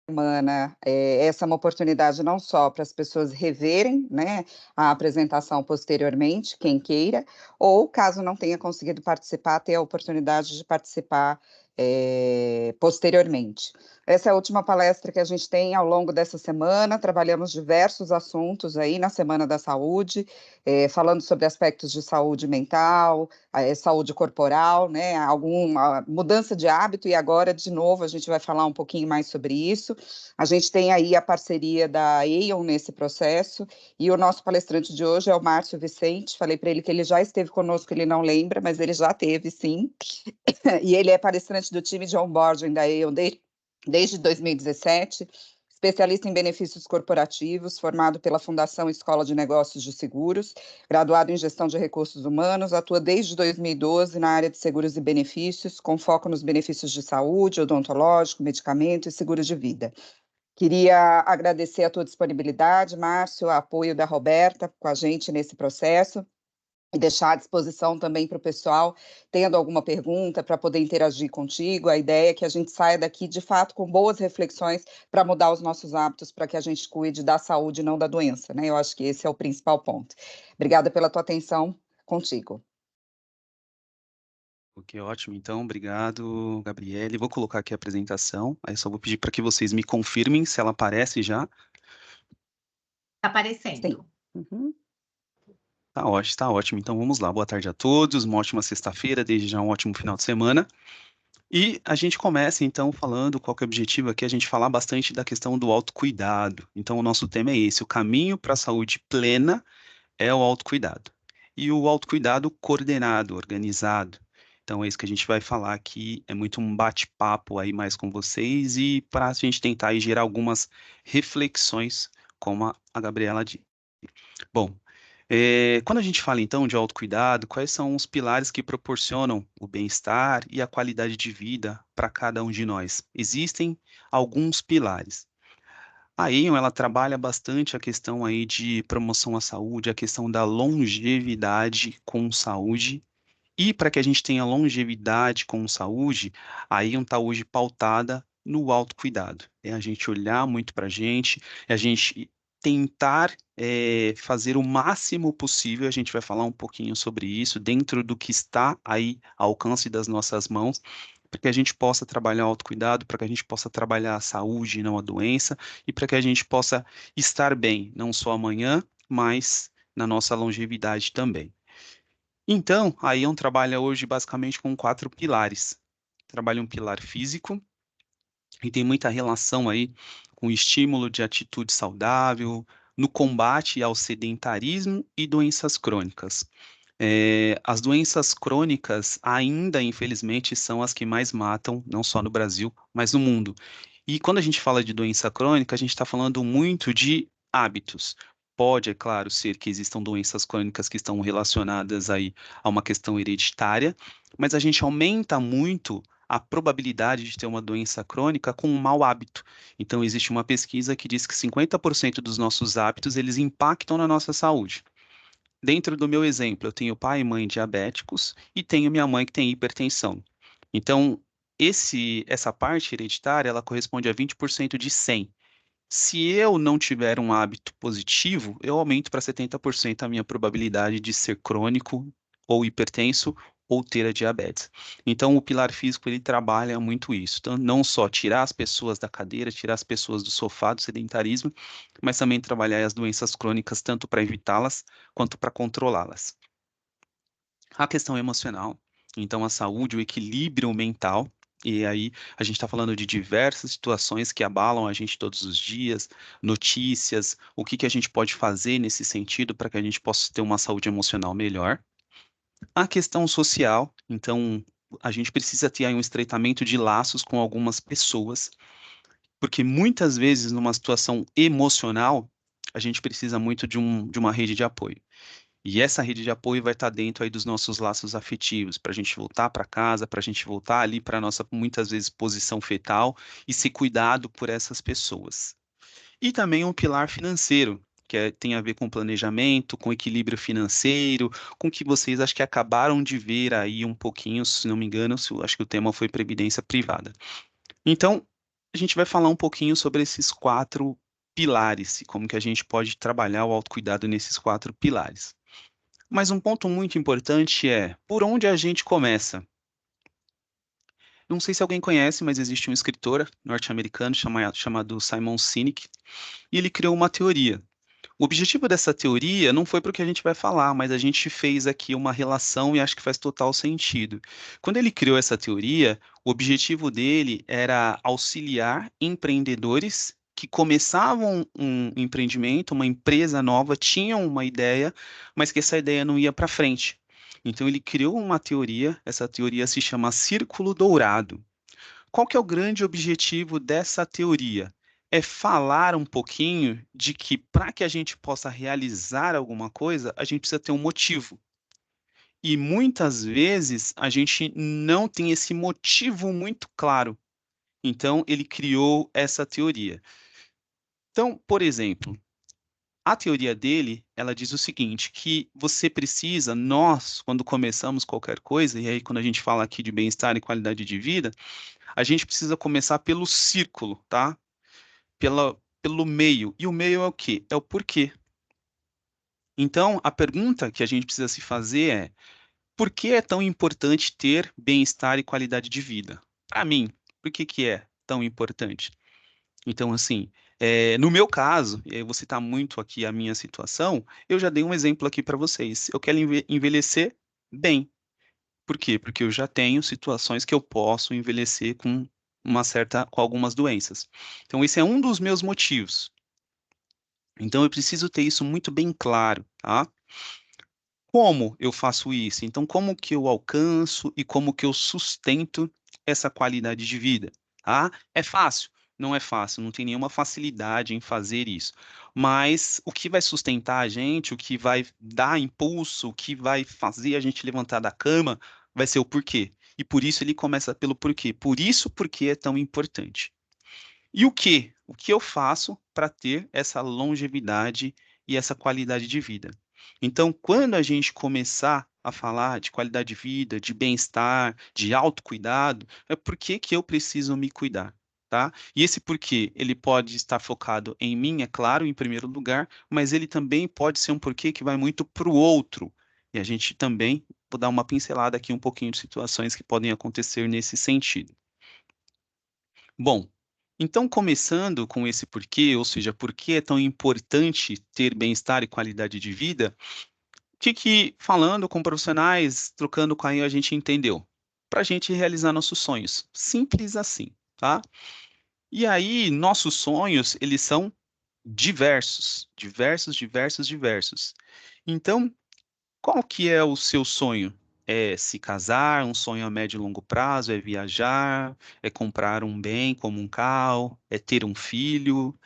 semana, essa é uma oportunidade não só para as pessoas reverem, né, a apresentação posteriormente, quem queira, ou caso não tenha conseguido participar, ter a oportunidade de participar, posteriormente. Essa é a última palestra que a gente tem ao longo dessa semana, trabalhamos diversos assuntos aí na Semana da Saúde, falando sobre aspectos de saúde mental, saúde corporal, né, alguma mudança de hábito, e agora, de novo, a gente vai falar um pouquinho mais sobre isso. A gente tem aí a parceria da Aon nesse processo, e o nosso palestrante de hoje é o Márcio Vicente. Falei para ele que ele já esteve conosco, ele não lembra, mas ele já teve, sim. E ele é palestrante do time de onboarding da Aon desde 2017, especialista em benefícios corporativos, formado pela Fundação Escola de Negócios de Seguros, graduado em Gestão de Recursos Humanos, atua desde 2012 na área de seguros e benefícios, com foco nos benefícios de saúde, odontológico, medicamento e seguros de vida. Queria agradecer a tua disponibilidade, Márcio, o apoio da Roberta com a gente nesse processo, e deixar à disposição também para o pessoal, tendo alguma pergunta, para poder interagir contigo. A ideia é que a gente saia daqui, de fato, com boas reflexões para mudar os nossos hábitos, para que a gente cuide da saúde e não da doença, né? Eu acho que esse é o principal ponto. Obrigada pela tua atenção, contigo. Ok, ótimo. Então, obrigado, Gabriele. Vou colocar aqui a apresentação. Aí só vou pedir para que vocês me confirmem se ela aparece já. Tá Sim. aparecendo. Uhum. Tá ótimo, tá ótimo. Então vamos lá. Boa tarde a todos. Uma ótima sexta-feira, desde já um ótimo final de semana. E a gente começa então falando qual que é o objetivo aqui, a gente falar bastante da questão do autocuidado. Então o nosso tema é esse: o caminho para a saúde plena é o autocuidado. E o autocuidado coordenado, organizado. Então é isso que a gente vai falar aqui, é muito um bate-papo aí mais com vocês e para a gente tentar aí gerar algumas reflexões, como a Gabriela disse. Bom, quando a gente fala então de autocuidado, quais são os pilares que proporcionam o bem-estar e a qualidade de vida para cada um de nós? Existem alguns pilares. A Aon, ela trabalha bastante a questão aí de promoção à saúde, a questão da longevidade com saúde. E para que a gente tenha longevidade com saúde, a Aon está hoje pautada no autocuidado. É a gente olhar muito para a gente tentar fazer o máximo possível, a gente vai falar um pouquinho sobre isso, dentro do que está aí ao alcance das nossas mãos, para que a gente possa trabalhar o autocuidado, para que a gente possa trabalhar a saúde e não a doença, e para que a gente possa estar bem, não só amanhã, mas na nossa longevidade também. Então, a Ion trabalha hoje basicamente com quatro pilares. Trabalha um pilar físico, e tem muita relação aí com o estímulo de atitude saudável, no combate ao sedentarismo e doenças crônicas. As doenças crônicas ainda, infelizmente, são as que mais matam, não só no Brasil, mas no mundo. E quando a gente fala de doença crônica, a gente está falando muito de hábitos. Pode, é claro, ser que existam doenças crônicas que estão relacionadas aí a uma questão hereditária, mas a gente aumenta muito a probabilidade de ter uma doença crônica com um mau hábito. Então, existe uma pesquisa que diz que 50% dos nossos hábitos, eles impactam na nossa saúde. Dentro do meu exemplo, eu tenho pai e mãe diabéticos e tenho minha mãe que tem hipertensão. Então, essa parte hereditária, ela corresponde a 20% de 100. Se eu não tiver um hábito positivo, eu aumento para 70% a minha probabilidade de ser crônico ou hipertenso ou ter a diabetes. Então, o pilar físico, ele trabalha muito isso. Então, não só tirar as pessoas da cadeira, tirar as pessoas do sofá, do sedentarismo, mas também trabalhar as doenças crônicas, tanto para evitá-las quanto para controlá-las. A questão emocional, então a saúde, o equilíbrio mental, e aí a gente está falando de diversas situações que abalam a gente todos os dias, notícias, o que que a gente pode fazer nesse sentido para que a gente possa ter uma saúde emocional melhor. A questão social, então a gente precisa ter aí um estreitamento de laços com algumas pessoas, porque muitas vezes numa situação emocional, a gente precisa muito de uma rede de apoio. E essa rede de apoio vai estar dentro aí dos nossos laços afetivos, para a gente voltar para casa, para a gente voltar ali para a nossa, muitas vezes, posição fetal e ser cuidado por essas pessoas. E também um pilar financeiro, tem a ver com planejamento, com equilíbrio financeiro, com que vocês acho que acabaram de ver aí um pouquinho, se não me engano, acho que o tema foi previdência privada. Então, a gente vai falar um pouquinho sobre esses 4 pilares e como que a gente pode trabalhar o autocuidado nesses 4 pilares. Mas um ponto muito importante é por onde a gente começa. Não sei se alguém conhece, mas existe um escritor norte-americano chamado Simon Sinek, e ele criou uma teoria. O objetivo dessa teoria não foi para o que a gente vai falar, mas a gente fez aqui uma relação e acho que faz total sentido. Quando ele criou essa teoria, o objetivo dele era auxiliar empreendedores que começavam um empreendimento, uma empresa nova, tinham uma ideia, mas que essa ideia não ia para frente. Então ele criou uma teoria, essa teoria se chama Círculo Dourado. Qual que é o grande objetivo dessa teoria? É falar um pouquinho de que para que a gente possa realizar alguma coisa, a gente precisa ter um motivo. E muitas vezes a gente não tem esse motivo muito claro. Então ele criou essa teoria. Então, por exemplo, a teoria dele, ela diz o seguinte, que você precisa, nós, quando começamos qualquer coisa, e aí quando a gente fala aqui de bem-estar e qualidade de vida, a gente precisa começar pelo círculo, tá? Pelo meio. E o meio é o quê? É o porquê. Então, a pergunta que a gente precisa se fazer é: por que é tão importante ter bem-estar e qualidade de vida? Para mim, por que que é tão importante? Então, assim, no meu caso, e aí eu vou citar muito aqui a minha situação, eu já dei um exemplo aqui para vocês. Eu quero envelhecer bem. Por quê? Porque eu já tenho situações que eu posso envelhecer com algumas doenças. Então, esse é um dos meus motivos. Então, eu preciso ter isso muito bem claro, tá? Como eu faço isso? Então, como que eu alcanço e como que eu sustento essa qualidade de vida, tá? É fácil? Não é fácil, não tem nenhuma facilidade em fazer isso. Mas o que vai sustentar a gente, o que vai dar impulso, o que vai fazer a gente levantar da cama, vai ser o porquê. E por isso ele começa pelo porquê. Por isso, porque é tão importante. E o que? O que eu faço para ter essa longevidade e essa qualidade de vida? Então, quando a gente começar a falar de qualidade de vida, de bem-estar, de autocuidado, é por que que eu preciso me cuidar, tá? E esse porquê, ele pode estar focado em mim, é claro, em primeiro lugar, mas ele também pode ser um porquê que vai muito para o outro. E a gente também, vou dar uma pincelada aqui um pouquinho de situações que podem acontecer nesse sentido. Bom, então começando com esse porquê, ou seja, por que é tão importante ter bem-estar e qualidade de vida, o que que falando com profissionais, trocando com aí a gente entendeu? Para a gente realizar nossos sonhos. Simples assim, tá? E aí, nossos sonhos, eles são diversos, diversos, diversos, diversos. Então, qual que é o seu sonho? É se casar, um sonho a médio e longo prazo, é viajar, é comprar um bem como um carro, é ter um filho,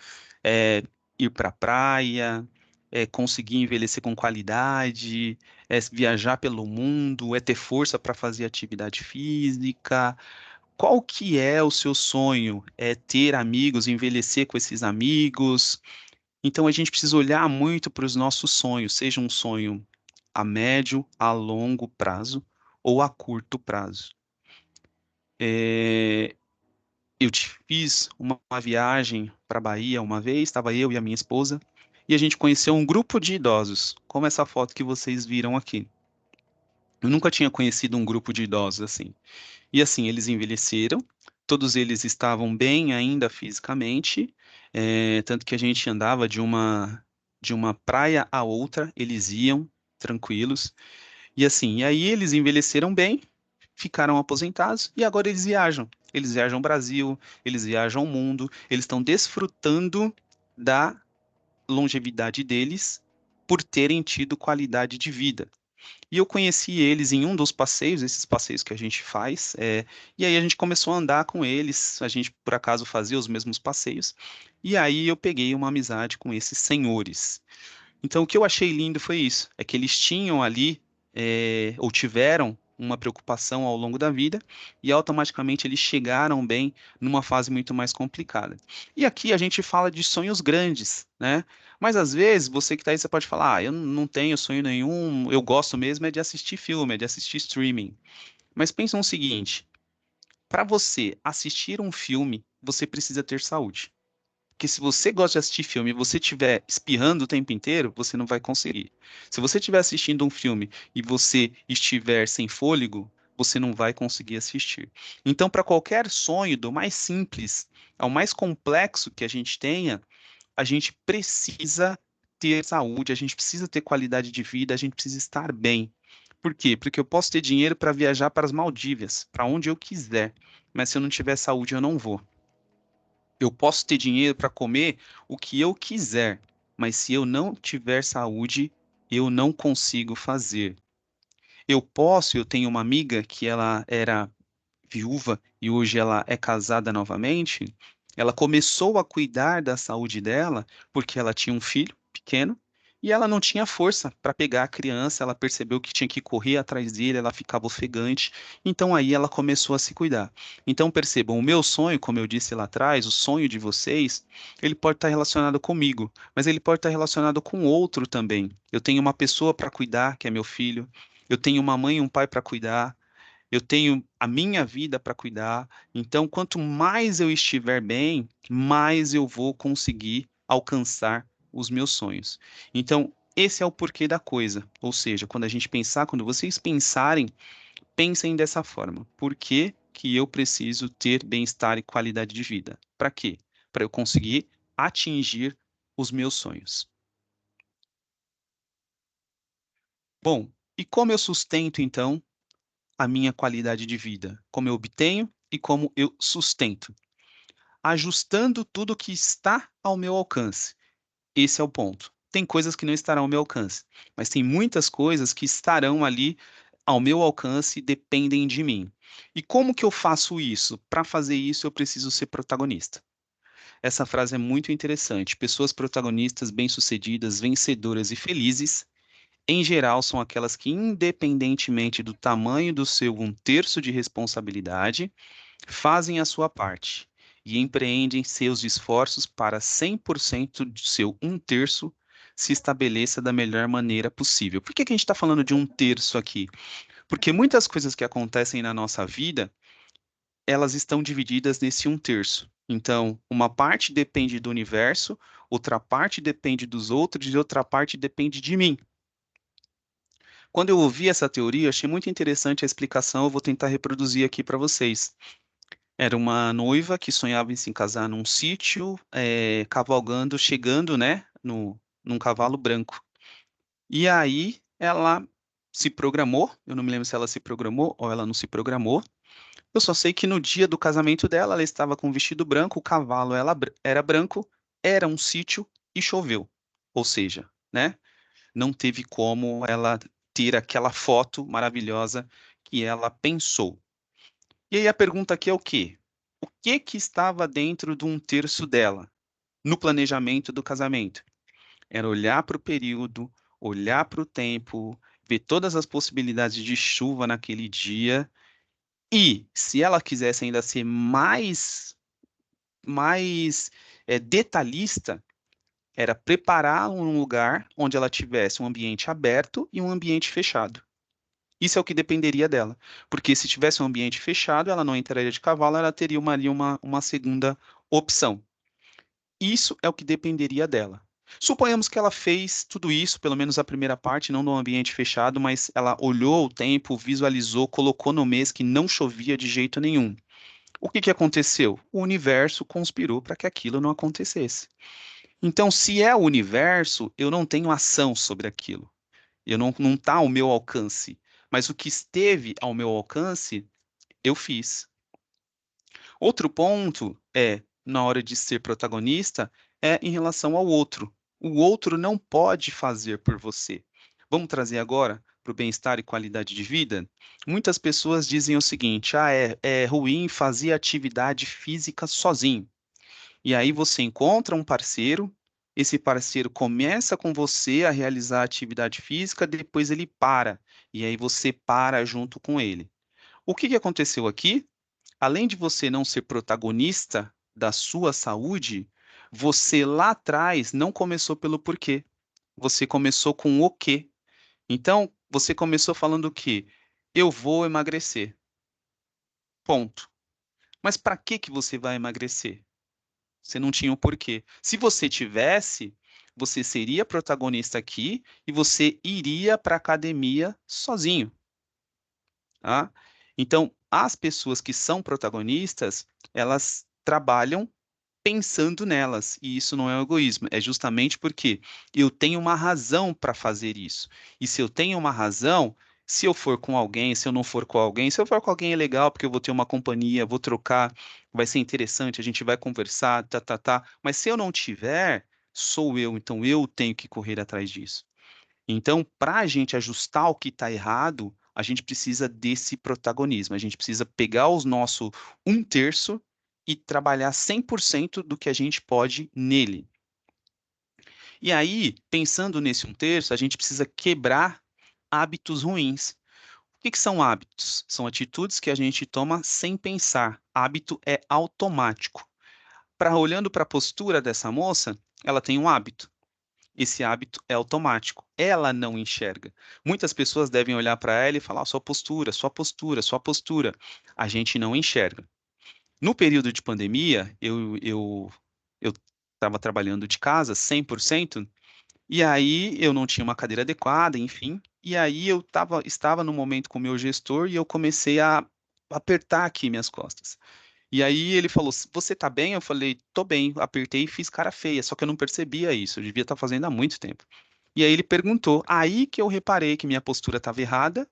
é ir para a praia, é conseguir envelhecer com qualidade, é viajar pelo mundo, é ter força para fazer atividade física. Qual que é o seu sonho? É ter amigos, envelhecer com esses amigos? Então a gente precisa olhar muito para os nossos sonhos, seja um sonho a médio, a longo prazo ou a curto prazo. É, eu fiz uma viagem para a Bahia uma vez, estava eu e a minha esposa, e a gente conheceu um grupo de idosos, como essa foto que vocês viram aqui. Eu nunca tinha conhecido um grupo de idosos assim. E assim, eles envelheceram, todos eles estavam bem ainda fisicamente, tanto que a gente andava de uma praia a outra, eles iam tranquilos. E assim, e aí eles envelheceram bem, ficaram aposentados e agora eles viajam. Eles viajam o Brasil, eles viajam o mundo, eles estão desfrutando da longevidade deles por terem tido qualidade de vida. E eu conheci eles em um dos passeios, esses passeios que a gente faz, e aí a gente começou a andar com eles, a gente por acaso fazia os mesmos passeios, e aí eu peguei uma amizade com esses senhores. Então, o que eu achei lindo foi isso, é que eles tinham ali, ou tiveram uma preocupação ao longo da vida, e automaticamente eles chegaram bem numa fase muito mais complicada. E aqui a gente fala de sonhos grandes, né? Mas às vezes, você que está aí, você pode falar, eu não tenho sonho nenhum, eu gosto mesmo é de assistir filme, é de assistir streaming. Mas pensa no seguinte, Para você assistir um filme, você precisa ter saúde. Porque se você gosta de assistir filme e você estiver espirrando o tempo inteiro, você não vai conseguir. Se você estiver assistindo um filme e você estiver sem fôlego, você não vai conseguir assistir. Então, para qualquer sonho, do mais simples ao mais complexo que a gente tenha, a gente precisa ter saúde, a gente precisa ter qualidade de vida, a gente precisa estar bem. Por quê? Porque eu posso ter dinheiro para viajar para as Maldivas, para onde eu quiser, mas se eu não tiver saúde, eu não vou. Eu posso ter dinheiro para comer o que eu quiser, mas se eu não tiver saúde, eu não consigo fazer. Eu tenho uma amiga que ela era viúva e hoje ela é casada novamente. Ela começou a cuidar da saúde dela porque ela tinha um filho pequeno e ela não tinha força para pegar a criança. Ela percebeu que tinha que correr atrás dele, ela ficava ofegante. Então aí ela começou a se cuidar. Então percebam, o meu sonho, como eu disse lá atrás, o sonho de vocês, ele pode estar relacionado comigo, mas ele pode estar relacionado com outro também. Eu tenho uma pessoa para cuidar, que é meu filho. Eu tenho uma mãe e um pai para cuidar. Eu tenho a minha vida para cuidar. Então, quanto mais eu estiver bem, mais eu vou conseguir alcançar os meus sonhos. Então, esse é o porquê da coisa. Ou seja, quando a gente pensar, quando vocês pensarem, pensem dessa forma. Por que que eu preciso ter bem-estar e qualidade de vida? Para quê? Para eu conseguir atingir os meus sonhos. Bom, e como eu sustento, então, a minha qualidade de vida? Como eu obtenho e como eu sustento? Ajustando tudo que está ao meu alcance. Esse é o ponto. Tem coisas que não estarão ao meu alcance, mas tem muitas coisas que estarão ali ao meu alcance e dependem de mim. E como que eu faço isso? Para fazer isso, eu preciso ser protagonista. Essa frase é muito interessante. Pessoas protagonistas, bem-sucedidas, vencedoras e felizes em geral, são aquelas que, independentemente do tamanho do seu um terço de responsabilidade, fazem a sua parte e empreendem seus esforços para 100% do seu um terço se estabeleça da melhor maneira possível. Por que que a gente está falando de um terço aqui? Porque muitas coisas que acontecem na nossa vida, elas estão divididas nesse um terço. Então, uma parte depende do universo, outra parte depende dos outros e outra parte depende de mim. Quando eu ouvi essa teoria, eu achei muito interessante a explicação, eu vou tentar reproduzir aqui para vocês. Era uma noiva que sonhava em se casar num sítio, cavalgando, chegando, né, num cavalo branco. E aí ela se programou, eu não me lembro se ela se programou ou ela não se programou. Eu só sei que no dia do casamento dela, ela estava com um vestido branco, o cavalo era branco, era um sítio e choveu. Ou seja, né? Não teve como ela ter aquela foto maravilhosa que ela pensou. E aí a pergunta aqui é o quê? O que que estava dentro de um terço dela no planejamento do casamento? Era olhar para o período, olhar para o tempo, ver todas as possibilidades de chuva naquele dia e, se ela quisesse ainda ser mais detalhista, era preparar um lugar onde ela tivesse um ambiente aberto e um ambiente fechado. Isso é o que dependeria dela. Porque se tivesse um ambiente fechado, ela não entraria de cavalo, ela teria uma segunda opção. Isso é o que dependeria dela. Suponhamos que ela fez tudo isso, pelo menos a primeira parte, não no ambiente fechado, mas ela olhou o tempo, visualizou, colocou no mês que não chovia de jeito nenhum. O que que aconteceu? O universo conspirou para que aquilo não acontecesse. Então, se é o universo, eu não tenho ação sobre aquilo. Eu não está ao meu alcance. Mas o que esteve ao meu alcance, eu fiz. Outro ponto é, na hora de ser protagonista, é em relação ao outro. O outro não pode fazer por você. Vamos trazer agora para o bem-estar e qualidade de vida? Muitas pessoas dizem o seguinte: é ruim fazer atividade física sozinho. E aí você encontra um parceiro, esse parceiro começa com você a realizar atividade física, depois ele para, e aí você para junto com ele. O que que aconteceu aqui? Além de você não ser protagonista da sua saúde, você lá atrás não começou pelo porquê. Você começou com o quê. Então, você começou falando o quê? Eu vou emagrecer. Ponto. Mas para que você vai emagrecer? Você não tinha o porquê. Se você tivesse, você seria protagonista aqui e você iria para a academia sozinho, tá? Então, as pessoas que são protagonistas, elas trabalham pensando nelas, e isso não é egoísmo, é justamente porque eu tenho uma razão para fazer isso. E se eu tenho uma razão, se eu for com alguém, se eu não for com alguém, se eu for com alguém é legal, porque eu vou ter uma companhia, vou trocar, vai ser interessante, a gente vai conversar, tá, tá, tá. Mas se eu não tiver, sou eu, então eu tenho que correr atrás disso. Então, para a gente ajustar o que está errado, a gente precisa desse protagonismo. A gente precisa pegar os nosso um terço e trabalhar 100% do que a gente pode nele. E aí, pensando nesse um terço, a gente precisa quebrar hábitos ruins. O que que são hábitos? São atitudes que a gente toma sem pensar. Hábito é automático. Olhando para a postura dessa moça, ela tem um hábito. Esse hábito é automático. Ela não enxerga. Muitas pessoas devem olhar para ela e falar: sua postura, sua postura, sua postura. A gente não enxerga. No período de pandemia, eu estava trabalhando de casa 100%, e aí eu não tinha uma cadeira adequada, enfim. E aí estava no momento com o meu gestor e eu comecei a apertar aqui minhas costas. E aí ele falou: Você tá bem? Eu falei: Tô bem. Apertei e fiz cara feia, só que eu não percebia isso, eu devia estar fazendo há muito tempo. E aí ele perguntou, aí que eu reparei que minha postura estava errada,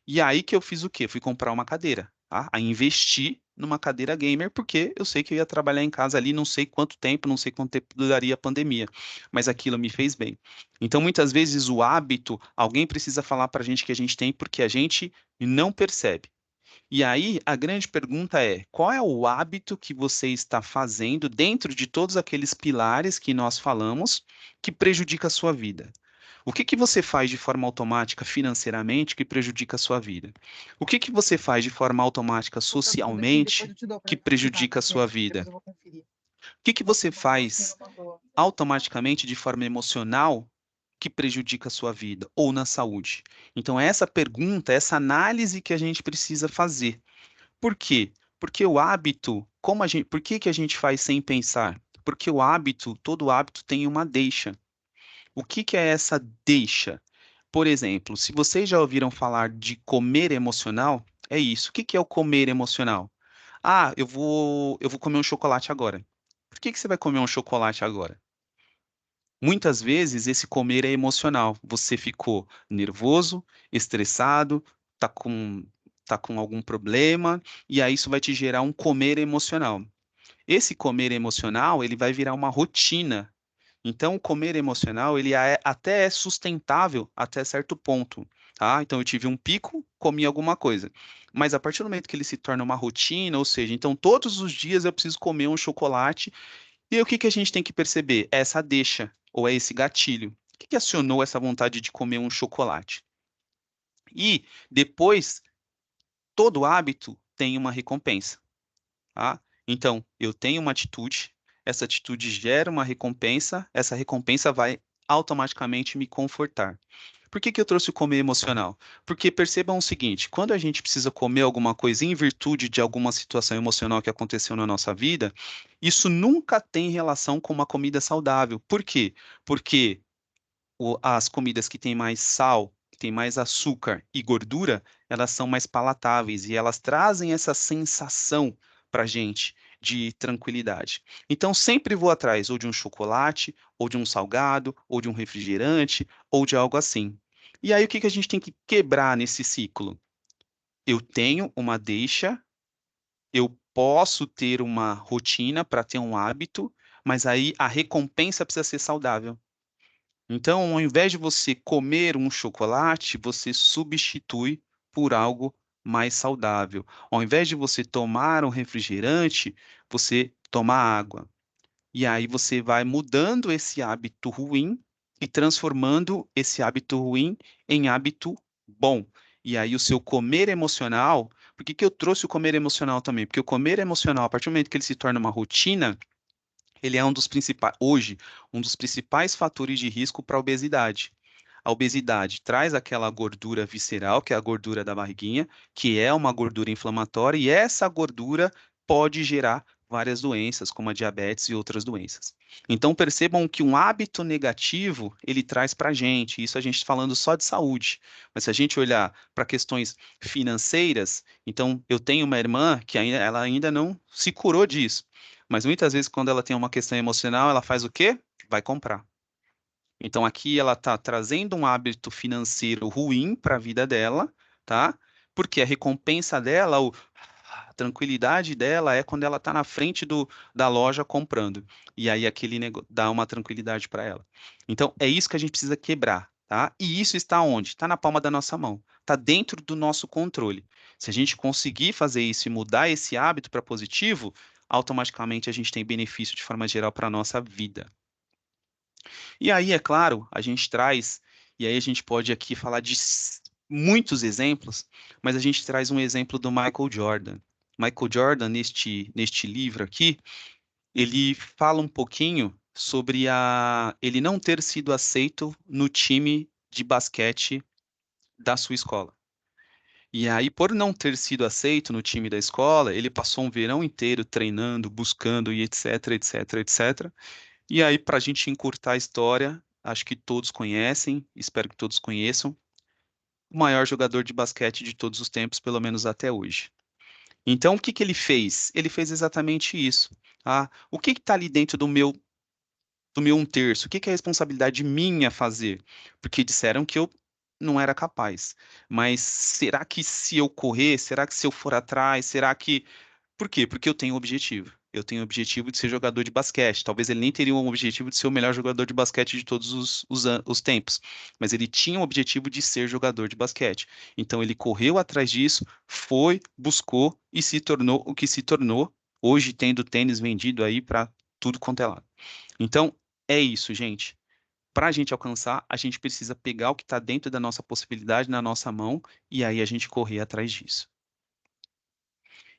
e aí que eu fiz o quê? Fui comprar uma cadeira, tá? Aí investi numa cadeira gamer, porque eu sei que eu ia trabalhar em casa ali, não sei quanto tempo, não sei quanto tempo duraria a pandemia, mas aquilo me fez bem. Então, muitas vezes, o hábito, alguém precisa falar para a gente que a gente tem, porque a gente não percebe. E aí, a grande pergunta é: qual é o hábito que você está fazendo dentro de todos aqueles pilares que nós falamos que prejudica a sua vida? O que que você faz de forma automática financeiramente que prejudica a sua vida? O que que você faz de forma automática socialmente que prejudica a sua vida? O que que você faz automaticamente de forma emocional que prejudica a sua vida ou na saúde? Então, é essa pergunta, essa análise que a gente precisa fazer. Por quê? Porque o hábito, por que que a gente faz sem pensar? Porque o hábito, todo hábito tem uma deixa. O que que é essa deixa? Por exemplo, se vocês já ouviram falar de comer emocional, é isso. O que que é o comer emocional? Ah, eu vou comer um chocolate agora. Por que que você vai comer um chocolate agora? Muitas vezes esse comer é emocional. Você ficou nervoso, estressado, tá com, tá com algum problema, e aí isso vai te gerar um comer emocional. Esse comer emocional, ele vai virar uma rotina. Então, o comer emocional, até é sustentável até certo ponto, tá? Então, eu tive um pico, comi alguma coisa. Mas a partir do momento que ele se torna uma rotina, ou seja, então todos os dias eu preciso comer um chocolate, e aí, o que que a gente tem que perceber? É essa deixa, ou é esse gatilho. O que que acionou essa vontade de comer um chocolate? E depois, todo hábito tem uma recompensa, tá? Então, eu tenho uma atitude, essa atitude gera uma recompensa, essa recompensa vai automaticamente me confortar. Por que que eu trouxe o comer emocional? Porque percebam o seguinte, quando a gente precisa comer alguma coisa em virtude de alguma situação emocional que aconteceu na nossa vida, isso nunca tem relação com uma comida saudável. Por quê? Porque as comidas que têm mais sal, têm mais açúcar e gordura, elas são mais palatáveis e elas trazem essa sensação para gente de tranquilidade. Então, sempre vou atrás ou de um chocolate, ou de um salgado, ou de um refrigerante, ou de algo assim. E aí, o que que a gente tem que quebrar nesse ciclo? Eu tenho uma deixa, eu posso ter uma rotina para ter um hábito, mas aí a recompensa precisa ser saudável. Então, ao invés de você comer um chocolate, você substitui por algo mais saudável. Ao invés de você tomar um refrigerante, você toma água. E aí você vai mudando esse hábito ruim e transformando esse hábito ruim em hábito bom. E aí o seu comer emocional, por que que eu trouxe o comer emocional também? Porque o comer emocional, a partir do momento que ele se torna uma rotina, ele é um dos principais, hoje, um dos principais fatores de risco para a obesidade. A obesidade traz aquela gordura visceral, que é a gordura da barriguinha, que é uma gordura inflamatória, e essa gordura pode gerar várias doenças, como a diabetes e outras doenças. Então, percebam que um hábito negativo, ele traz para a gente, isso a gente falando só de saúde, mas se a gente olhar para questões financeiras, então, eu tenho uma irmã que ela ainda não se curou disso, mas muitas vezes, quando ela tem uma questão emocional, ela faz o quê? Vai comprar. Então, aqui ela está trazendo um hábito financeiro ruim para a vida dela, tá? Porque a recompensa dela, a tranquilidade dela é quando ela está na frente da loja comprando. E aí aquele dá uma tranquilidade para ela. Então, é isso que a gente precisa quebrar, tá? E isso está onde? Está na palma da nossa mão. Está dentro do nosso controle. Se a gente conseguir fazer isso e mudar esse hábito para positivo, automaticamente a gente tem benefício de forma geral para a nossa vida. E aí, é claro, a gente traz, e aí a gente pode aqui falar de muitos exemplos, mas a gente traz um exemplo do Michael Jordan. Michael Jordan, neste livro aqui, ele fala um pouquinho sobre ele não ter sido aceito no time de basquete da sua escola. E aí, por não ter sido aceito no time da escola, ele passou um verão inteiro treinando, buscando e etc, etc, etc. E aí, para a gente encurtar a história, acho que todos conhecem, espero que todos conheçam, o maior jogador de basquete de todos os tempos, pelo menos até hoje. Então, o que que ele fez? Ele fez exatamente isso. Ah, o que está ali dentro do meu um terço? O que que é responsabilidade minha fazer? Porque disseram que eu não era capaz. Mas será que se eu correr, será que se eu for atrás, será que por quê? Porque eu tenho um objetivo. Eu tenho o objetivo de ser jogador de basquete. Talvez ele nem teria um objetivo de ser o melhor jogador de basquete de todos os tempos, mas ele tinha o objetivo de ser jogador de basquete. Então ele correu atrás disso, foi, buscou e se tornou o que se tornou, hoje tendo tênis vendido aí para tudo quanto é lado. Então é isso, gente. Para a gente alcançar, a gente precisa pegar o que está dentro da nossa possibilidade na nossa mão e aí a gente correr atrás disso.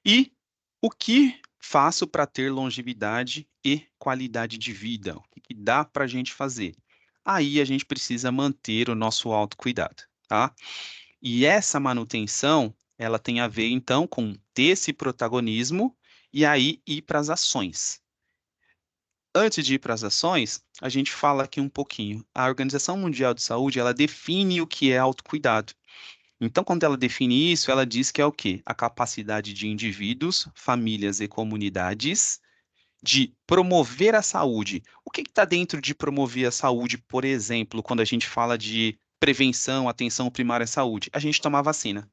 E o que faço para ter longevidade e qualidade de vida? O que que dá para a gente fazer? Aí a gente precisa manter o nosso autocuidado, tá? E essa manutenção, ela tem a ver, então, com ter esse protagonismo e aí ir para as ações. Antes de ir para as ações, a gente fala aqui um pouquinho. A Organização Mundial de Saúde, ela define o que é autocuidado. Então, quando ela define isso, ela diz que é o quê? A capacidade de indivíduos, famílias e comunidades de promover a saúde. O que está dentro de promover a saúde, por exemplo, quando a gente fala de prevenção, atenção primária à saúde? A gente toma vacina.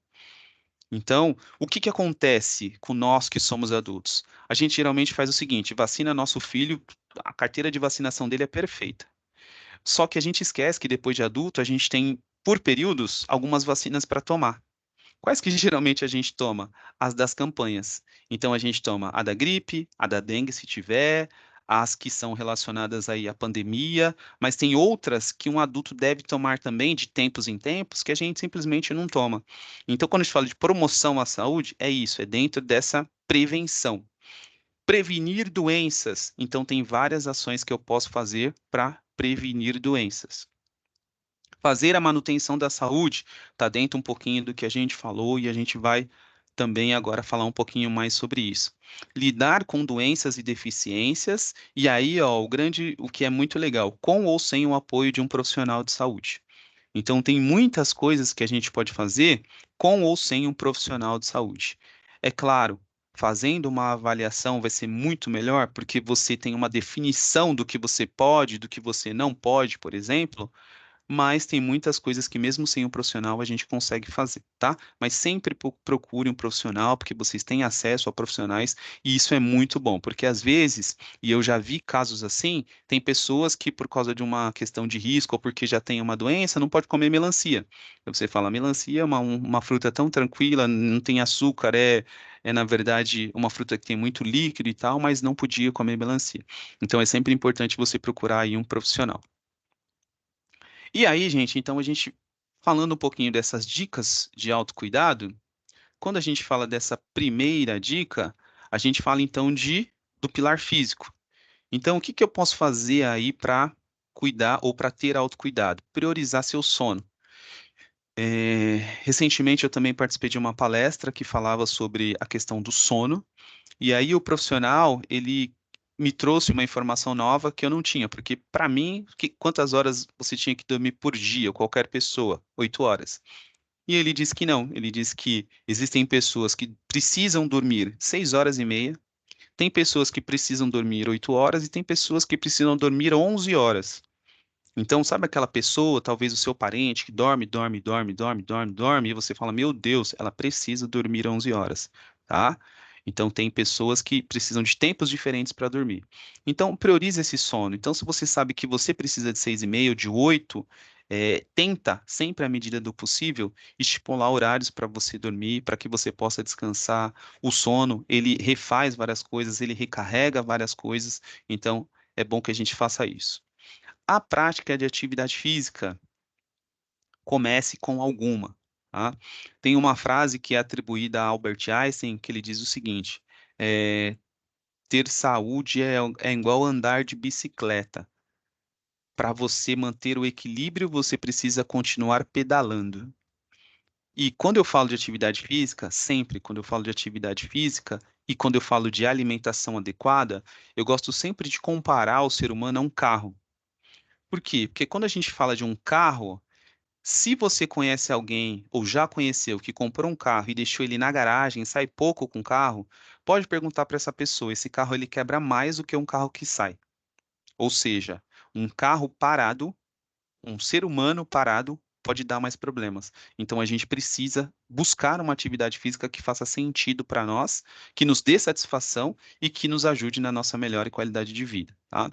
Então, o que que acontece com nós que somos adultos? A gente geralmente faz o seguinte: vacina nosso filho, a carteira de vacinação dele é perfeita. Só que a gente esquece que depois de adulto, a gente tem, por períodos, algumas vacinas para tomar. Quais que geralmente a gente toma? As das campanhas. Então a gente toma a da gripe, a da dengue se tiver, as que são relacionadas aí à pandemia, mas tem outras que um adulto deve tomar também de tempos em tempos que a gente simplesmente não toma. Então quando a gente fala de promoção à saúde, é isso, é dentro dessa prevenção. Prevenir doenças. Então tem várias ações que eu posso fazer para prevenir doenças. Fazer a manutenção da saúde está dentro um pouquinho do que a gente falou e a gente vai também agora falar um pouquinho mais sobre isso. Lidar com doenças e deficiências, e aí, ó, o que é muito legal, com ou sem o apoio de um profissional de saúde. Então, tem muitas coisas que a gente pode fazer com ou sem um profissional de saúde. É claro, fazendo uma avaliação vai ser muito melhor, porque você tem uma definição do que você pode, do que você não pode, por exemplo, mas tem muitas coisas que mesmo sem um profissional a gente consegue fazer, tá? Mas sempre procure um profissional, porque vocês têm acesso a profissionais e isso é muito bom, porque às vezes, e eu já vi casos assim, tem pessoas que por causa de uma questão de risco ou porque já tem uma doença, não pode comer melancia. Então você fala, melancia é uma fruta tão tranquila, não tem açúcar, é na verdade uma fruta que tem muito líquido e tal, mas não podia comer melancia. Então é sempre importante você procurar aí um profissional. E aí, gente, então a gente falando um pouquinho dessas dicas de autocuidado, quando a gente fala dessa primeira dica, a gente fala então do pilar físico. Então, o que que eu posso fazer aí para cuidar ou para ter autocuidado? Priorizar seu sono. Recentemente eu também participei de uma palestra que falava sobre a questão do sono. E aí o profissional, ele me trouxe uma informação nova que eu não tinha, porque para mim, quantas horas você tinha que dormir por dia, qualquer pessoa? 8 horas. E ele disse que não, ele disse que existem pessoas que precisam dormir 6 horas e meia, tem pessoas que precisam dormir 8 horas e tem pessoas que precisam dormir 11 horas. Então, sabe aquela pessoa, talvez o seu parente, que dorme, dorme, dorme, dorme, dorme, dorme, e você fala, meu Deus, ela precisa dormir 11 horas, tá? Então, tem pessoas que precisam de tempos diferentes para dormir. Então, priorize esse sono. Então, se você sabe que você precisa de 6h30 ou de 8, tenta, sempre à medida do possível, estipular horários para você dormir, para que você possa descansar. O sono, ele refaz várias coisas, ele recarrega várias coisas, então, é bom que a gente faça isso. A prática de atividade física, comece com alguma, tá? Tem uma frase que é atribuída a Albert Einstein, que ele diz o seguinte: é, ter saúde é igual andar de bicicleta. Para você manter o equilíbrio, você precisa continuar pedalando. E quando eu falo de atividade física, sempre quando eu falo de atividade física e quando eu falo de alimentação adequada, eu gosto sempre de comparar o ser humano a um carro. Por quê? Porque quando a gente fala de um carro, se você conhece alguém ou já conheceu que comprou um carro e deixou ele na garagem, sai pouco com o carro, pode perguntar para essa pessoa, esse carro ele quebra mais do que um carro que sai. Ou seja, um carro parado, um ser humano parado pode dar mais problemas. Então a gente precisa buscar uma atividade física que faça sentido para nós, que nos dê satisfação e que nos ajude na nossa melhor qualidade de vida, tá?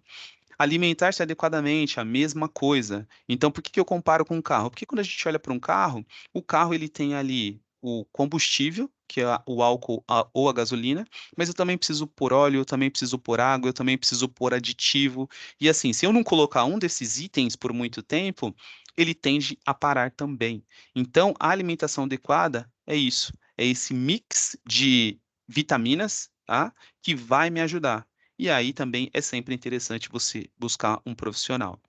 Alimentar-se adequadamente, a mesma coisa. Então, por que que eu comparo com um carro? Porque quando a gente olha para um carro, o carro ele tem ali o combustível, que é o álcool ou a gasolina, mas eu também preciso pôr óleo, eu também preciso pôr água, eu também preciso pôr aditivo. E assim, se eu não colocar um desses itens por muito tempo, ele tende a parar também. Então, a alimentação adequada é isso, é esse mix de vitaminas, tá? Que vai me ajudar. E aí também é sempre interessante você buscar um profissional.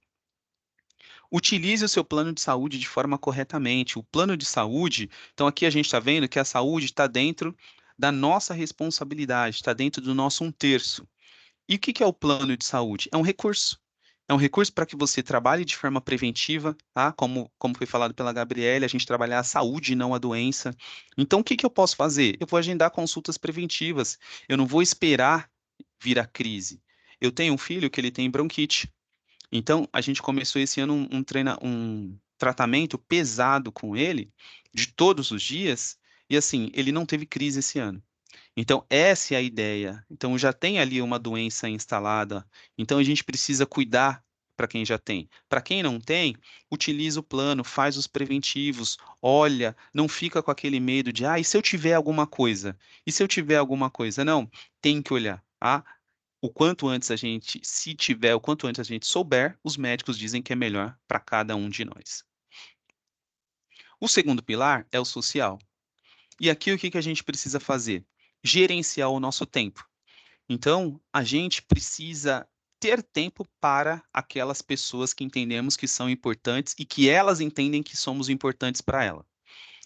Utilize o seu plano de saúde de forma corretamente. O plano de saúde, então aqui a gente está vendo que a saúde está dentro da nossa responsabilidade, está dentro do nosso 1/3. E o que que é o plano de saúde? É um recurso. É um recurso para que você trabalhe de forma preventiva, tá? Como foi falado pela Gabriele, a gente trabalhar a saúde e não a doença. Então, o que que eu posso fazer? Eu vou agendar consultas preventivas. Eu não vou esperar vir a crise. Eu tenho um filho que ele tem bronquite. Então, a gente começou esse ano um tratamento pesado com ele, de todos os dias, e assim, ele não teve crise esse ano. Então, essa é a ideia. Então, já tem ali uma doença instalada. Então, a gente precisa cuidar para quem já tem. Para quem não tem, utiliza o plano, faz os preventivos, olha, não fica com aquele medo de, e se eu tiver alguma coisa? E se eu tiver alguma coisa? Não, tem que olhar, tá? O quanto antes a gente, se tiver, o quanto antes a gente souber, os médicos dizem que é melhor para cada um de nós. O segundo pilar é o social. E aqui o que que a gente precisa fazer? Gerenciar o nosso tempo. Então, a gente precisa ter tempo para aquelas pessoas que entendemos que são importantes e que elas entendem que somos importantes para ela.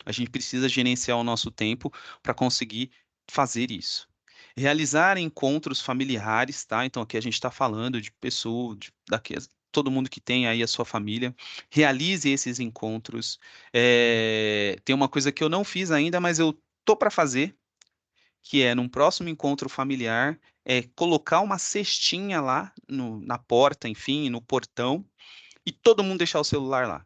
A gente precisa gerenciar o nosso tempo para conseguir fazer isso. Realizar encontros familiares, tá? Então, aqui a gente está falando de pessoa, todo mundo que tem aí a sua família. Realize esses encontros. Tem uma coisa que eu não fiz ainda, mas eu tô para fazer, que é num próximo encontro familiar, colocar uma cestinha lá na porta, enfim, no portão, e todo mundo deixar o celular lá.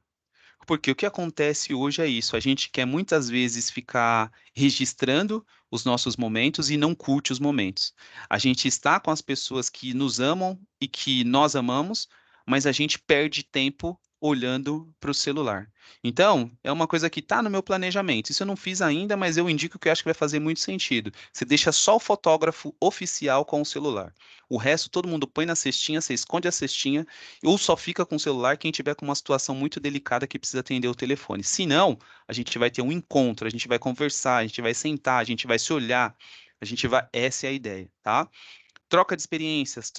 Porque o que acontece hoje é isso, a gente quer muitas vezes ficar registrando os nossos momentos e não curte os momentos. A gente está com as pessoas que nos amam e que nós amamos, mas a gente perde tempo olhando para o celular. Então, é uma coisa que está no meu planejamento. Isso eu não fiz ainda, mas eu indico que eu acho que vai fazer muito sentido. Você deixa só o fotógrafo oficial com o celular. O resto, todo mundo põe na cestinha, você esconde a cestinha ou só fica com o celular quem tiver com uma situação muito delicada que precisa atender o telefone. Se não, a gente vai ter um encontro, a gente vai conversar, a gente vai sentar, a gente vai se olhar, a gente vai. Essa é a ideia, tá? Troque experiências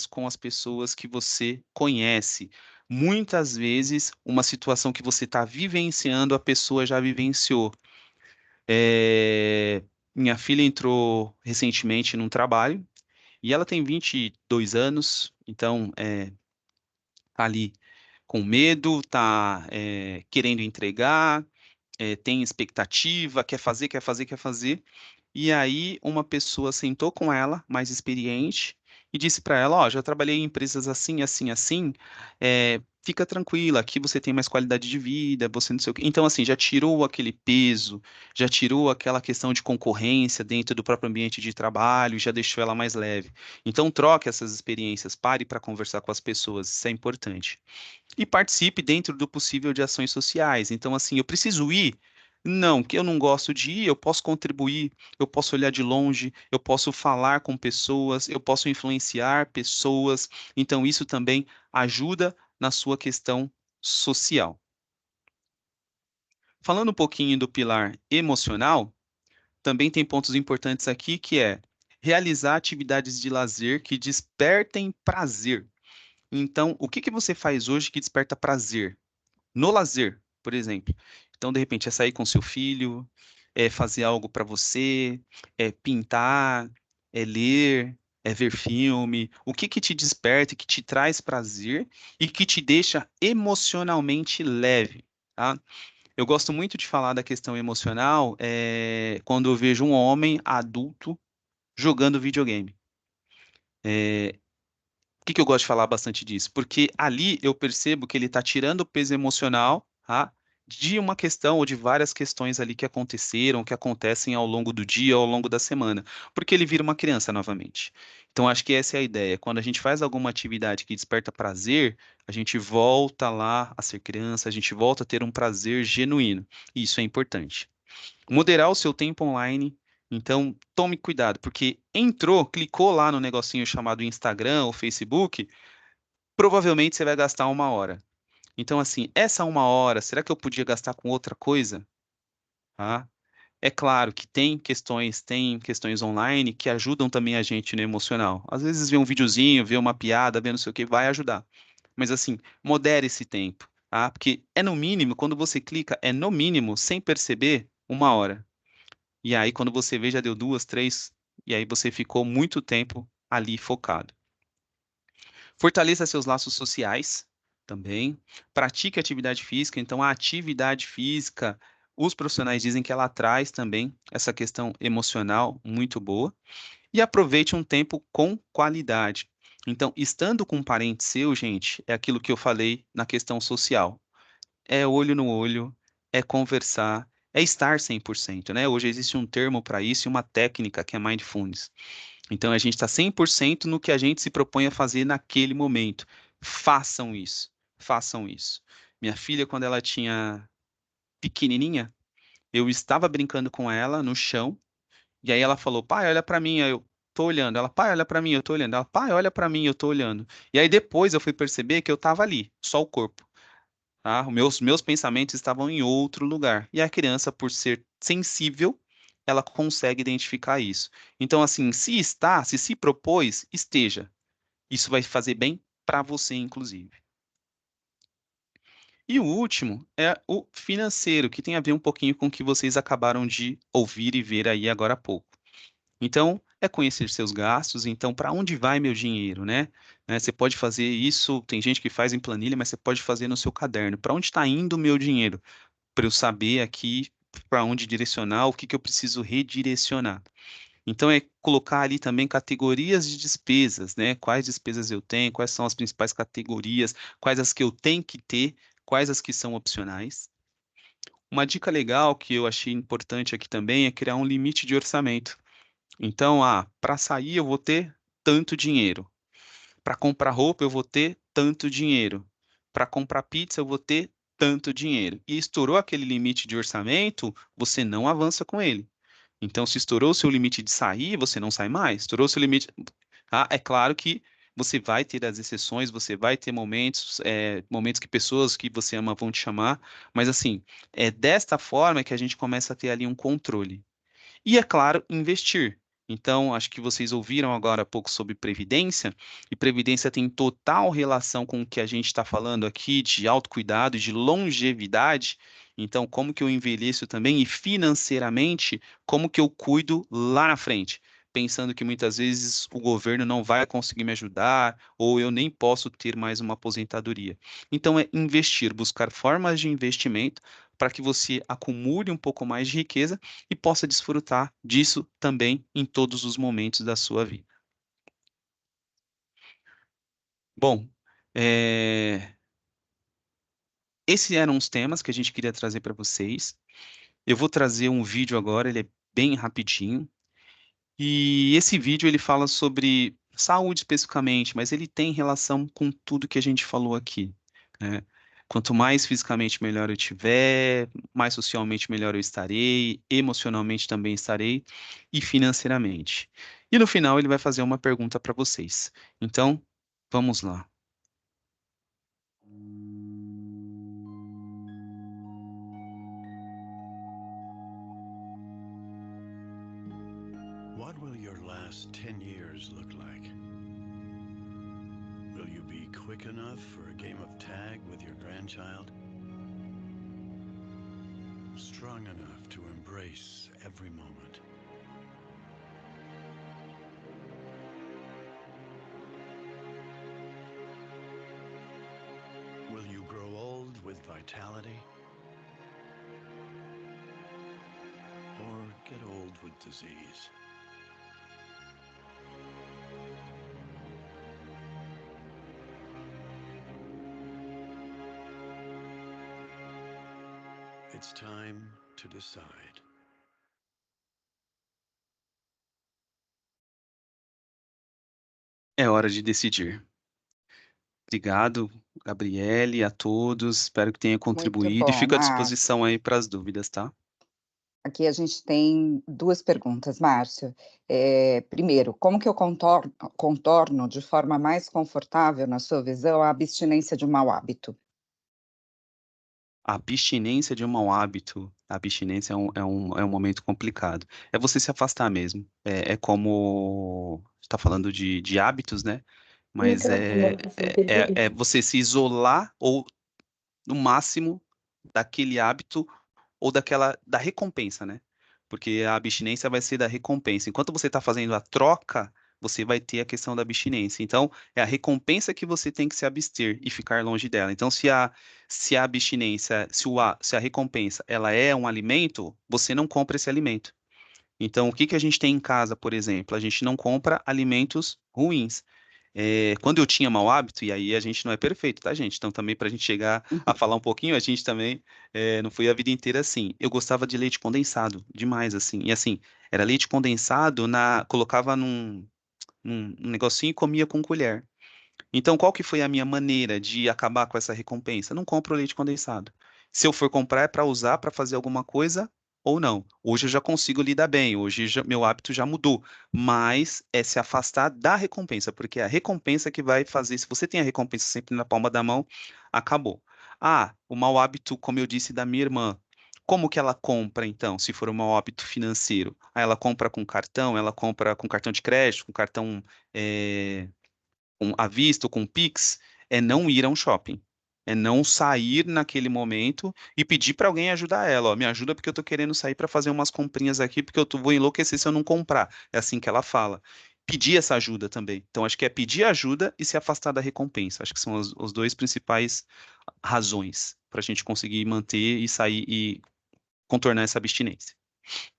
com as pessoas que você conhece. Muitas vezes, uma situação que você está vivenciando, a pessoa já vivenciou. É, Minha filha entrou recentemente num trabalho e ela tem 22 anos, então tá ali com medo, tá querendo entregar, tem expectativa, quer fazer, quer fazer, quer fazer. E aí uma pessoa sentou com ela, mais experiente, e disse para ela, ó, já trabalhei em empresas assim, assim, assim, fica tranquila, aqui você tem mais qualidade de vida, você não sei o quê. Então, assim, já tirou aquele peso, já tirou aquela questão de concorrência dentro do próprio ambiente de trabalho, já deixou ela mais leve. Então, troque essas experiências, pare para conversar com as pessoas, isso é importante e participe dentro do possível de ações sociais. Então, assim, eu preciso ir? Não, que eu não gosto de ir, eu posso contribuir, eu posso olhar de longe, eu posso falar com pessoas, eu posso influenciar pessoas. Então, isso também ajuda na sua questão social. Falando um pouquinho do pilar emocional, também tem pontos importantes aqui que é realizar atividades de lazer que despertem prazer. Então, o que que você faz hoje que desperta prazer? No lazer, por exemplo. Então, de repente, é sair com seu filho, é fazer algo para você, é pintar, é ler, é ver filme. O que que te desperta, que te traz prazer e que te deixa emocionalmente leve, tá? Eu gosto muito de falar da questão emocional, quando eu vejo um homem adulto jogando videogame. Por que que eu gosto de falar bastante disso? Porque ali eu percebo que ele está tirando o peso emocional, tá? De uma questão ou de várias questões ali que aconteceram, que acontecem ao longo do dia, ao longo da semana, porque ele vira uma criança novamente. Então, acho que essa é a ideia. Quando a gente faz alguma atividade que desperta prazer, a gente volta lá a ser criança, a gente volta a ter um prazer genuíno. E isso é importante. Moderar o seu tempo online. Então, tome cuidado, porque entrou, clicou lá no negocinho chamado Instagram ou Facebook, provavelmente você vai gastar 1 hora. Então, assim, essa 1 hora, será que eu podia gastar com outra coisa? Tá? É claro que tem questões online que ajudam também a gente no emocional. Às vezes ver um videozinho, ver uma piada, ver não sei o que, vai ajudar. Mas assim, modere esse tempo, tá? Porque é no mínimo, quando você clica, é no mínimo, sem perceber, 1 hora. E aí, quando você vê, já deu duas, três, e aí você ficou muito tempo ali focado. Fortaleça seus laços sociais também. Pratique atividade física. Então, a atividade física, os profissionais dizem que ela traz também essa questão emocional muito boa. E aproveite um tempo com qualidade. Então, estando com um parente seu, gente, é aquilo que eu falei na questão social. É olho no olho, é conversar, é estar 100%, né? Hoje existe um termo para isso e uma técnica que é mindfulness. Então a gente está 100% no que a gente se propõe a fazer naquele momento. Façam isso, façam isso. Minha filha, quando ela tinha pequenininha, eu estava brincando com ela no chão, e aí ela falou: pai, olha para mim. Aí eu tô olhando. Ela: pai, olha para mim, eu tô olhando. Ela: pai, olha para mim, eu tô olhando. E aí depois eu fui perceber que eu estava ali, só o corpo, tá? Os meus pensamentos estavam em outro lugar. E a criança, por ser sensível, ela consegue identificar isso. Então, assim, se propôs, esteja. Isso vai fazer bem para você, inclusive. E o último é o financeiro, que tem a ver um pouquinho com o que vocês acabaram de ouvir e ver aí agora há pouco. Então, é conhecer seus gastos. Então, para onde vai meu dinheiro, né? Você pode fazer isso, tem gente que faz em planilha, mas você pode fazer no seu caderno. Para onde está indo o meu dinheiro? Para eu saber aqui para onde direcionar, o que que eu preciso redirecionar. Então, é colocar ali também categorias de despesas, né? Quais despesas eu tenho, quais são as principais categorias, quais as que eu tenho que ter, quais as que são opcionais. Uma dica legal que eu achei importante aqui também é criar um limite de orçamento. Então, para sair eu vou ter tanto dinheiro. Para comprar roupa eu vou ter tanto dinheiro. Para comprar pizza eu vou ter tanto dinheiro. E estourou aquele limite de orçamento, você não avança com ele. Então, se estourou o seu limite de sair, você não sai mais. Estourou o seu limite. Tá? É claro que você vai ter as exceções, você vai ter momentos, momentos que pessoas que você ama vão te chamar, mas assim, é desta forma que a gente começa a ter ali um controle. E é claro, investir. Então, acho que vocês ouviram agora há pouco sobre previdência, e previdência tem total relação com o que a gente está falando aqui de autocuidado, de longevidade. Então, como que eu envelheço também e financeiramente, como que eu cuido lá na frente? Pensando que muitas vezes o governo não vai conseguir me ajudar, ou eu nem posso ter mais uma aposentadoria. Então, é investir, buscar formas de investimento para que você acumule um pouco mais de riqueza e possa desfrutar disso também em todos os momentos da sua vida. Bom, esses eram os temas que a gente queria trazer para vocês. Eu vou trazer um vídeo agora, ele é bem rapidinho. E esse vídeo ele fala sobre saúde especificamente, mas ele tem relação com tudo que a gente falou aqui, né? Quanto mais fisicamente melhor eu tiver, mais socialmente melhor eu estarei, emocionalmente também estarei e financeiramente. E no final ele vai fazer uma pergunta para vocês. Então, vamos lá. What will your last 10 years look like? Will you be quick enough for a game of tag with your grandchild? Strong enough to embrace every moment? Will you grow old with vitality? Or get old with disease? It's time to decide. É hora de decidir. Obrigado, Gabriele, a todos. Espero que tenha Muito contribuído e bom, fico à Márcio. disposição aí para as dúvidas, tá? Aqui a gente tem 2 perguntas, Márcio. Primeiro, como que eu contorno de forma mais confortável, na sua visão, a abstinência de um mau hábito? A abstinência de um mau hábito, a abstinência é um momento complicado. É você se afastar mesmo. É como está falando de hábitos, né? Mas é você se isolar ou, no máximo, daquele hábito ou da recompensa, né? Porque a abstinência vai ser da recompensa. Enquanto você está fazendo a troca, você vai ter a questão da abstinência. Então, é a recompensa que você tem que se abster e ficar longe dela. Então, se a abstinência, se a recompensa, ela é um alimento, você não compra esse alimento. Então, o que que a gente tem em casa, por exemplo? A gente não compra alimentos ruins. Quando eu tinha mau hábito, e aí a gente não é perfeito, tá, gente? Então, também para a gente chegar a falar um pouquinho, a gente também não foi a vida inteira assim. Eu gostava de leite condensado, demais, assim. E assim, era leite condensado, colocava num negocinho e comia com colher. Então, qual que foi a minha maneira de acabar com essa recompensa? Não compro leite condensado. Se eu for comprar, é para usar, para fazer alguma coisa ou não. Hoje eu já consigo lidar bem, hoje meu hábito já mudou, mas é se afastar da recompensa, porque é a recompensa que vai fazer, se você tem a recompensa sempre na palma da mão, acabou. Ah, o mau hábito, como eu disse, da minha irmã. Como que ela compra, então, se for um mau hábito financeiro? Ah, ela compra com cartão, ela compra com cartão de crédito, com cartão à vista ou com Pix, é não ir a um shopping. É não sair naquele momento e pedir para alguém ajudar ela. Ó, me ajuda porque eu tô querendo sair para fazer umas comprinhas aqui, porque vou enlouquecer se eu não comprar. É assim que ela fala. Pedir essa ajuda também. Então, acho que é pedir ajuda e se afastar da recompensa. Acho que são os dois principais razões para a gente conseguir manter e sair e contornar essa abstinência.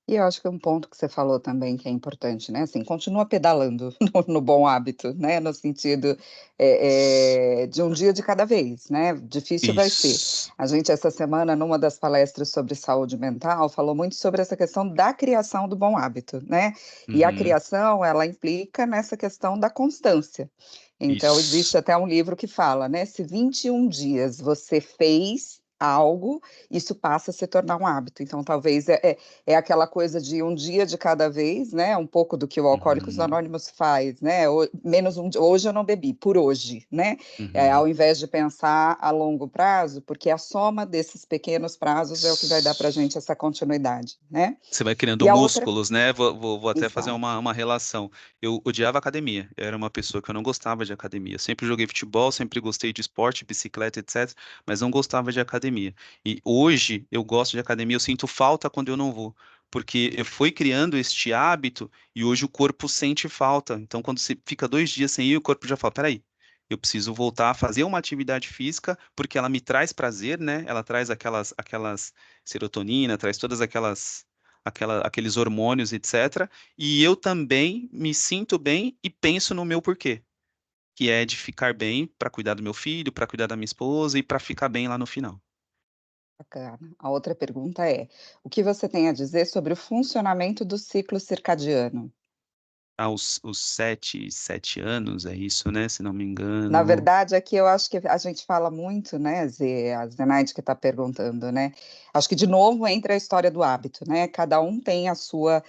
E eu acho que um ponto que você falou também que é importante, né, assim, continua pedalando no bom hábito, né, no sentido, de um dia de cada vez, né, difícil vai ser. Isso. A gente essa semana, numa das palestras sobre saúde mental, falou muito sobre essa questão da criação do bom hábito, né, e a Uhum. criação, ela implica nessa questão da constância. Então existe Isso. até um livro que fala, né, se 21 dias você fez, algo, isso passa a se tornar um hábito. Então, talvez é aquela coisa de um dia de cada vez, né? Um pouco do que o Alcoólicos Uhum, Anônimos faz, né? Menos hoje eu não bebi, por hoje, né? uhum. Ao invés de pensar a longo prazo, porque a soma desses pequenos prazos é o que vai dar para a gente essa continuidade, né? Você vai criando E a outra, músculos, né? Vou até fazer exato. uma relação. Eu odiava academia. Eu era uma pessoa que eu não gostava de academia. Sempre joguei futebol, sempre gostei de esporte, bicicleta, etc. Mas não gostava de academia. E hoje eu gosto de academia. Eu sinto falta quando eu não vou. Porque eu fui criando este hábito e hoje o corpo sente falta. Então, quando você fica 2 dias sem ir, o corpo já fala: peraí, eu preciso voltar a fazer uma atividade física porque ela me traz prazer, né? Ela traz aquelas serotonina, traz todas aqueles hormônios, etc. E eu também me sinto bem e penso no meu porquê, que é de ficar bem para cuidar do meu filho, para cuidar da minha esposa e para ficar bem lá no final. Bacana. A outra pergunta é: o que você tem a dizer sobre o funcionamento do ciclo circadiano? Aos 7 anos, é isso, né? Se não me Na engano. verdade, aqui eu acho que a gente fala muito, né, a Zenaide que está perguntando, né? Acho que de novo entra a história do hábito, né? Cada um tem a sua,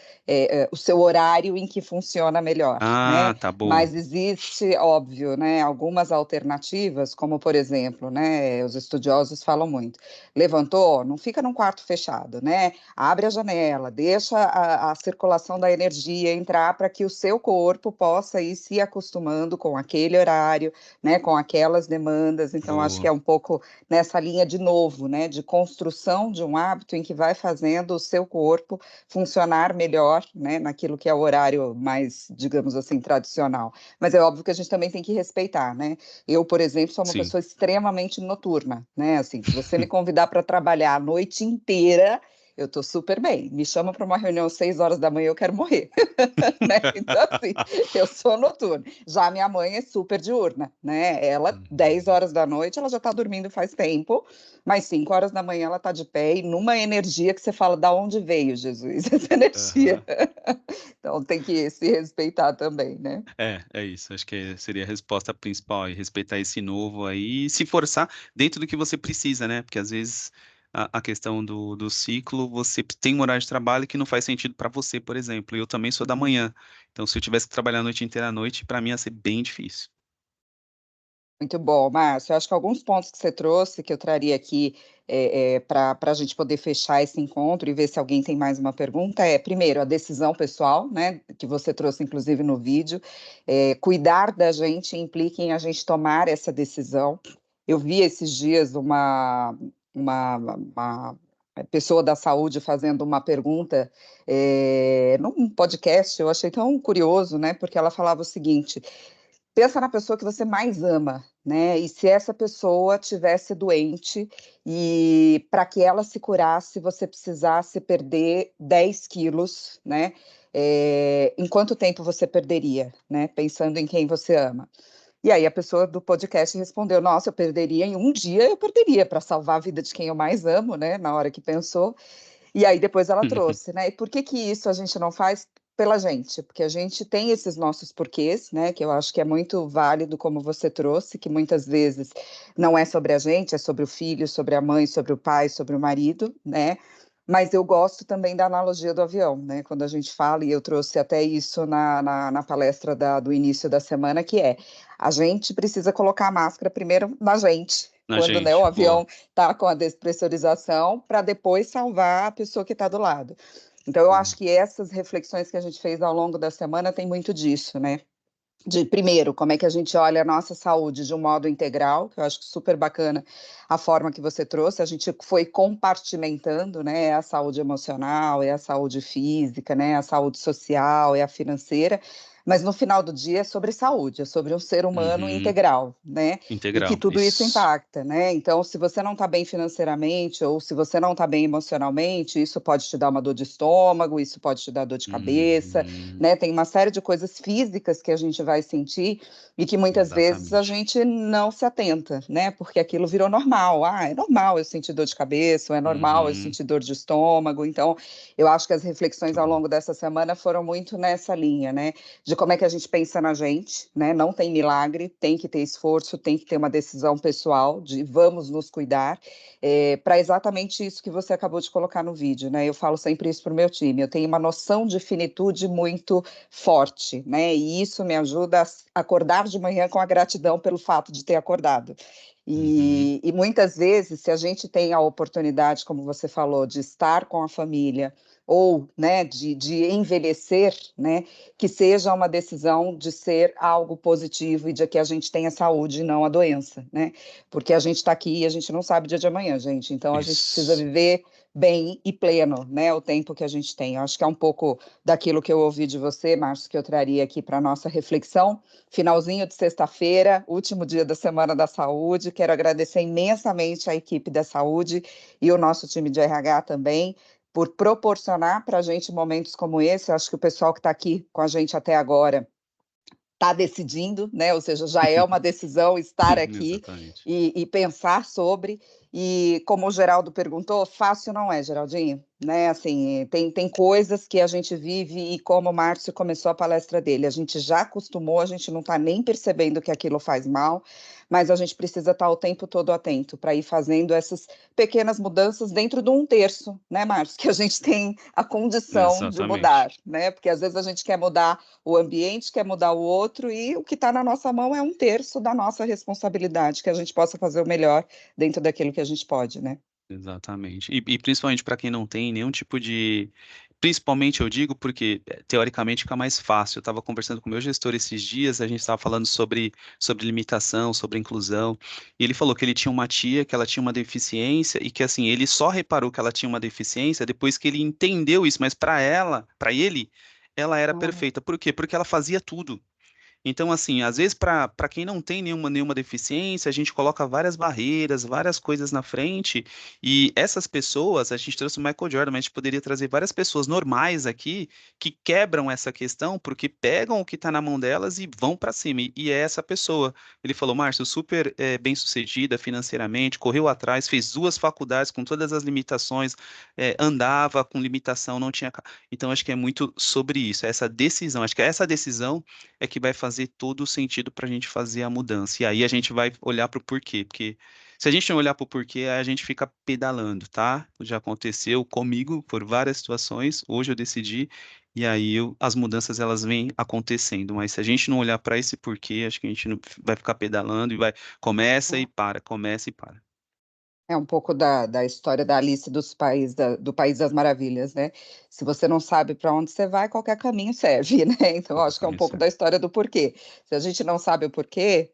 o seu horário em que funciona melhor, né? Ah, tá boa. Mas existe, óbvio, né, algumas alternativas, como por exemplo, né, os estudiosos falam muito. Levantou, não fica num quarto fechado, né? Abre a janela, deixa a circulação da energia entrar para que o seu corpo possa ir se acostumando com aquele horário, né, com aquelas demandas. Então, acho que Boa. é um pouco nessa linha de novo, né, de construção de um hábito em que vai fazendo o seu corpo funcionar melhor, né, naquilo que é o horário mais, digamos assim, tradicional. Mas é óbvio que a gente também tem que respeitar, né? Eu, por exemplo, sou uma Sim. pessoa extremamente noturna, né? Assim, se você me convidar para trabalhar a noite inteira, eu estou super bem. Me chama para uma reunião às 6 horas da manhã, eu quero morrer, né? Então, assim, eu sou noturna. Já minha mãe é super diurna, né? Ela, 10 Uhum. horas da noite, ela já está dormindo faz tempo, mas 5 horas da manhã ela está de pé e numa energia que você fala, da onde veio, Jesus, essa energia? Aham. Então tem que se respeitar também, né? É isso. Acho que seria a resposta principal, aí, respeitar esse novo aí e se forçar dentro do que você precisa, né? Porque às vezes a questão do ciclo, você tem um horário de trabalho que não faz sentido para você, por exemplo. Eu também sou da manhã. Então, se eu tivesse que trabalhar a noite inteira à noite, para mim ia ser bem difícil. Muito bom, Márcio. Eu acho que alguns pontos que você trouxe, que eu traria aqui para a gente poder fechar esse encontro e ver se alguém tem mais uma pergunta, primeiro, a decisão pessoal, né, que você trouxe, inclusive, no vídeo. Cuidar da gente implica em a gente tomar essa decisão. Eu vi esses dias uma pessoa da saúde fazendo uma pergunta num podcast, eu achei tão curioso, né, porque ela falava o seguinte: pensa na pessoa que você mais ama, né? E se essa pessoa tivesse doente e para que ela se curasse, você precisasse perder 10 quilos, né? Em quanto tempo você perderia, né? Pensando em quem você ama. E aí a pessoa do podcast respondeu: Nossa, eu perderia em um dia, eu perderia para salvar a vida de quem eu mais amo, né? Na hora que pensou. E aí depois ela trouxe, né? E por que que isso a gente não faz pela gente? Porque a gente tem esses nossos porquês, né? Que eu acho que é muito válido, como você trouxe, que muitas vezes não é sobre a gente, é sobre o filho, sobre a mãe, sobre o pai, sobre o marido, né? Mas eu gosto também da analogia do avião, né? Quando a gente fala, e eu trouxe até isso na palestra do início da semana, que a gente precisa colocar a máscara primeiro na gente, Na quando, né, o gente, boa. avião está com a despressurização, para depois salvar a pessoa que está do lado. Então, eu Boa. acho que essas reflexões que a gente fez ao longo da semana tem muito disso, né? De primeiro, como é que a gente olha a nossa saúde de um modo integral, que eu acho super bacana a forma que você trouxe, a gente foi compartimentando, né? É a saúde emocional, é a saúde física, né? É a saúde social, é a financeira, mas no final do dia é sobre saúde, é sobre um ser humano Uhum. integral, né? E que Integral, tudo isso isso. impacta, né? Então, se você não está bem financeiramente ou se você não está bem emocionalmente, isso pode te dar uma dor de estômago, isso pode te dar dor de cabeça, Uhum. né? Tem uma série de coisas físicas que a gente vai sentir e que muitas vezes a Exatamente. gente não se atenta, né? Porque aquilo virou normal. Ah, é normal eu sentir dor de cabeça, ou é normal eu Uhum. sentir dor de estômago. Então, eu acho que as reflexões Muito ao bom. longo dessa semana foram muito nessa linha, né? De como é que a gente pensa na gente, né? Não tem milagre, tem que ter esforço, tem que ter uma decisão pessoal de vamos nos cuidar, para exatamente isso que você acabou de colocar no vídeo, né? Eu falo sempre isso para o meu time, eu tenho uma noção de finitude muito forte, né? E isso me ajuda a acordar de manhã com a gratidão pelo fato de ter acordado. E muitas vezes, se a gente tem a oportunidade, como você falou, de estar com a família, ou, né, de envelhecer, né, que seja uma decisão de ser algo positivo e de que a gente tenha saúde e não a doença, né, porque a gente está aqui e a gente não sabe o dia de amanhã, gente, então a gente precisa Isso. viver bem e pleno, né, o tempo que a gente tem. Eu acho que é um pouco daquilo que eu ouvi de você, Márcio, que eu traria aqui para a nossa reflexão. Finalzinho de sexta-feira, último dia da Semana da Saúde, quero agradecer imensamente a equipe da saúde e o nosso time de RH também, por proporcionar para a gente momentos como esse. Eu acho que o pessoal que está aqui com a gente até agora está decidindo, né? Ou seja, já é uma decisão estar aqui Exatamente. e pensar sobre. E como o Geraldo perguntou, fácil não é, Geraldinho, né? Assim, tem coisas que a gente vive e como o Márcio começou a palestra dele, a gente já acostumou, a gente não está nem percebendo que aquilo faz mal, mas a gente precisa estar o tempo todo atento para ir fazendo essas pequenas mudanças dentro de um terço, né, Márcio? Que a gente tem a condição de Exatamente. mudar, né? Porque às vezes a gente quer mudar o ambiente, quer mudar o outro, e o que está na nossa mão é um terço da nossa responsabilidade, que a gente possa fazer o melhor dentro daquilo que a gente pode, né? Exatamente. E principalmente para quem não tem nenhum tipo de. Principalmente eu digo porque, teoricamente, fica mais fácil. Eu estava conversando com o meu gestor esses dias, a gente estava falando sobre limitação, sobre inclusão, e ele falou que ele tinha uma tia, que ela tinha uma deficiência, e que, assim, ele só reparou que ela tinha uma deficiência depois que ele entendeu isso, mas para ele, ela era Uhum. perfeita. Por quê? Porque ela fazia tudo. Então, assim, às vezes, para quem não tem nenhuma deficiência, a gente coloca várias barreiras, várias coisas na frente, e essas pessoas, a gente trouxe o Michael Jordan, mas a gente poderia trazer várias pessoas normais aqui que quebram essa questão, porque pegam o que está na mão delas e vão para cima, e é essa pessoa. Ele falou, Márcio, super bem-sucedida financeiramente, correu atrás, fez 2 faculdades com todas as limitações, andava com limitação, não tinha. Então, acho que é muito sobre isso, essa decisão. Acho que essa decisão é que vai fazer todo o sentido para a gente fazer a mudança. E aí a gente vai olhar para o porquê, porque se a gente não olhar para o porquê, aí a gente fica pedalando, tá? Já aconteceu comigo por várias situações, hoje eu decidi, e aí as mudanças elas vêm acontecendo, mas se a gente não olhar para esse porquê, acho que a gente vai ficar pedalando e começa e para, começa e para. É um pouco da história da Alice do País das Maravilhas, né? Se você não sabe para onde você vai, qualquer caminho serve, né? Então, eu Qualquer acho que é um caminho pouco serve. da história do porquê. Se a gente não sabe o porquê,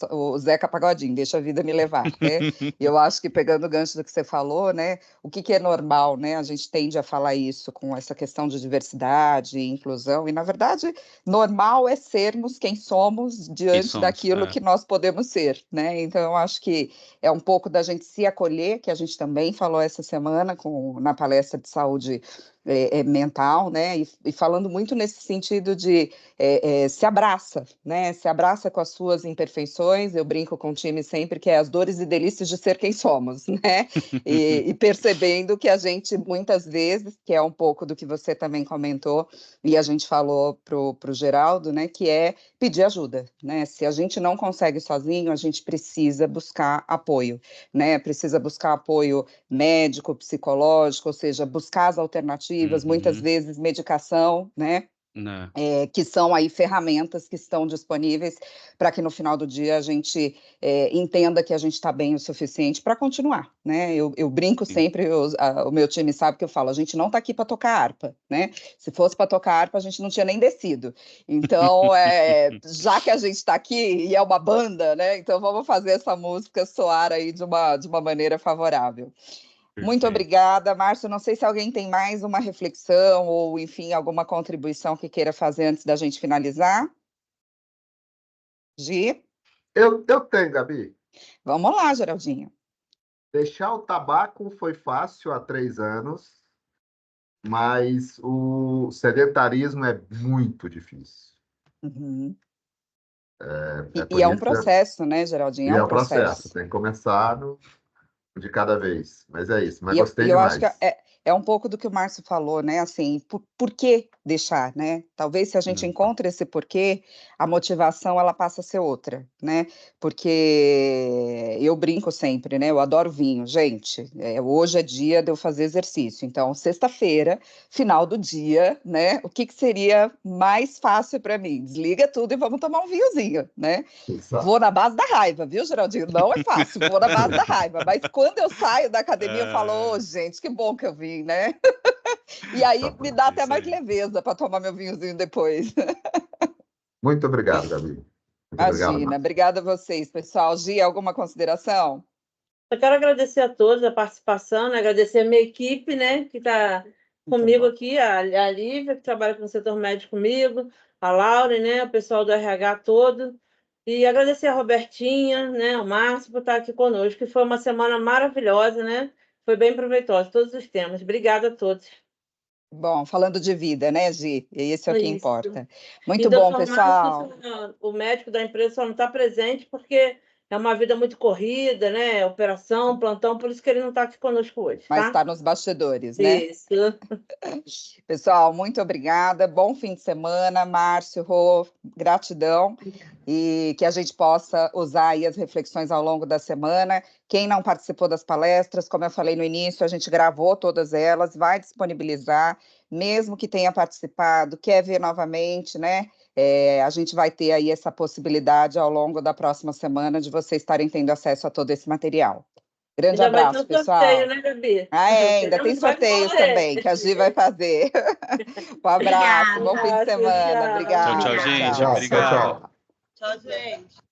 o Zeca Pagodinho, deixa a vida me levar, né? E eu acho que, pegando o gancho do que você falou, né? O que é normal, né? A gente tende a falar isso com essa questão de diversidade e inclusão, e, na verdade, normal é sermos quem somos Quem diante somos? daquilo que nós podemos ser, né? Então, eu acho que é um pouco da gente se acolher, que a gente também falou essa semana na palestra de saúde mental, né? E falando muito nesse sentido de se abraça, né? Se abraça com as suas imperfeições. Eu brinco com o time sempre que é as dores e delícias de ser quem somos, né? E percebendo que a gente, muitas vezes, que é um pouco do que você também comentou, e a gente falou pro Geraldo, né? Que é pedir ajuda, né? Se a gente não consegue sozinho, a gente precisa buscar apoio, né? Precisa buscar apoio médico, psicológico, ou seja, buscar as alternativas, muitas Uhum. vezes medicação, né? Né? Que são aí ferramentas que estão disponíveis para que no final do dia a gente entenda que a gente está bem o suficiente para continuar, né? Eu brinco Sim. sempre, o meu time sabe que eu falo, a gente não está aqui para tocar harpa, né? Se fosse para tocar harpa, a gente não tinha nem descido. Então, já que a gente está aqui e é uma banda, né? Então vamos fazer essa música soar aí de uma maneira favorável. Muito Perfeito. obrigada, Márcio. Não sei se alguém tem mais uma reflexão ou, enfim, alguma contribuição que queira fazer antes da gente finalizar. Gi? Eu tenho, Gabi. Vamos lá, Geraldinho. Deixar o tabaco foi fácil há 3 anos, mas o sedentarismo é muito difícil. Uhum. É E por é um isso que processo, né, Geraldinho? É e é um o processo. processo. Tem que começar de cada vez. Mas é isso, mas E gostei eu acho demais. que é um pouco do que o Márcio falou, né? Assim, por que deixar, né? Talvez se a gente encontra esse porquê, a motivação ela passa a ser outra, né? Porque eu brinco sempre, né? Eu adoro vinho, gente. Hoje é dia de eu fazer exercício. Então, sexta-feira, final do dia, né? O que seria mais fácil para mim? Desliga tudo e vamos tomar um vinhozinho, né? Exato. Vou na base da raiva, viu, Geraldinho? Não é fácil, vou na base da raiva. Mas quando eu saio da academia, eu falo, ô, gente, que bom que eu vim, né? E aí Tá me bom. dá É até isso mais aí. leveza para tomar meu vinhozinho depois. Muito obrigado, Gabi. Muito obrigado, Imagina. Márcio. Obrigada a vocês, pessoal. Gia, alguma consideração? Eu quero agradecer a todos a participação, né? Agradecer a minha equipe, né, que está Muito comigo bom. aqui, a Lívia, que trabalha com o setor médico comigo, a Laura, né, o pessoal do RH todo. E agradecer a Robertinha, né, o Márcio por estar aqui conosco, que foi uma semana maravilhosa, né? Foi bem proveitosa, todos os temas. Obrigada a todos. Bom, falando de vida, né, Gi? E isso é o que Isso. importa. E Muito bom, doutor pessoal. Márcio, o médico da empresa só não está presente porque é uma vida muito corrida, né? Operação, plantão, por isso que ele não está aqui conosco hoje, Mas tá? está nos bastidores, né? Isso. Pessoal, muito obrigada. Bom fim de semana, Márcio, Rô, gratidão. E que a gente possa usar aí as reflexões ao longo da semana. Quem não participou das palestras, como eu falei no início, a gente gravou todas elas, vai disponibilizar, mesmo que tenha participado, quer ver novamente, né? A gente vai ter aí essa possibilidade ao longo da próxima semana de vocês estarem tendo acesso a todo esse material. Grande Ainda vai ter abraço, um sorteio, pessoal. né, Gabi? Ainda tem Teremos mais sorteios também, que a Gi vai fazer. Um abraço, bom fim de Obrigada. semana. Tchau. Tchau, tchau, Obrigada, gente. tchau. Obrigado. Tchau, Obrigado. tchau. Tchau, gente.